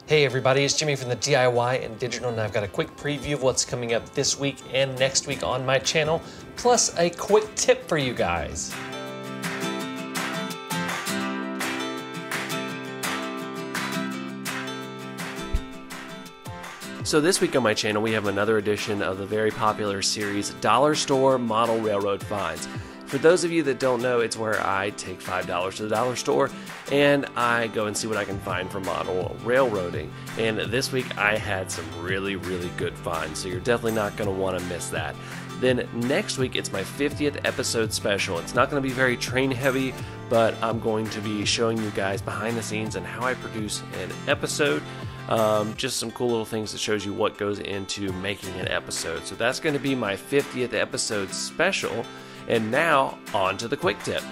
Hey everybody, it's Jimmy from the DIY and Digital, and I've got a quick preview of what's coming up this week and next week on my channel, plus a quick tip for you guys. So this week on my channel, we have another edition of the very popular series, Dollar Store Model Railroad Finds. For those of you that don't know, it's where I take $5 to the dollar store and I go and see what I can find for model railroading. And this week I had some really good finds, so you're definitely not going to want to miss that. Then next week it's my 50th episode special. It's not going to be very train heavy, but I'm going to be showing you guys behind the scenes and how I produce an episode. Just some cool little things that shows you what goes into making an episode. So that's going to be my 50th episode special. And now, on to the quick tip.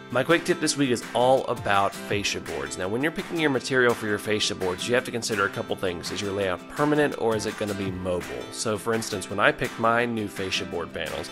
My quick tip this week is all about fascia boards. Now, when you're picking your material for your fascia boards, you have to consider a couple things. Is your layout permanent or is it going to be mobile? So, for instance, when I picked my new fascia board panels,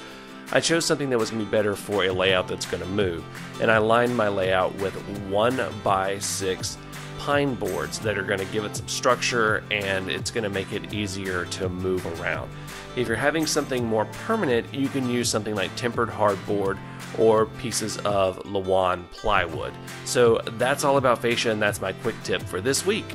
I chose something that was going to be better for a layout that's going to move. And I lined my layout with 1x6 pine boards that are going to give it some structure and it's going to make it easier to move around. If you're having something more permanent, you can use something like tempered hardboard or pieces of Lawan plywood. So that's all about fascia, and that's my quick tip for this week.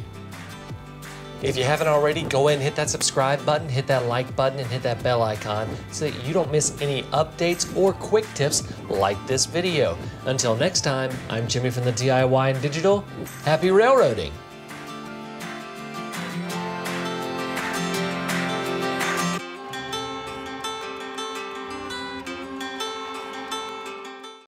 If you haven't already, go ahead and hit that subscribe button, hit that like button, and hit that bell icon so that you don't miss any updates or quick tips like this video. Until next time, I'm Jimmy from the DIY and Digital. Happy railroading!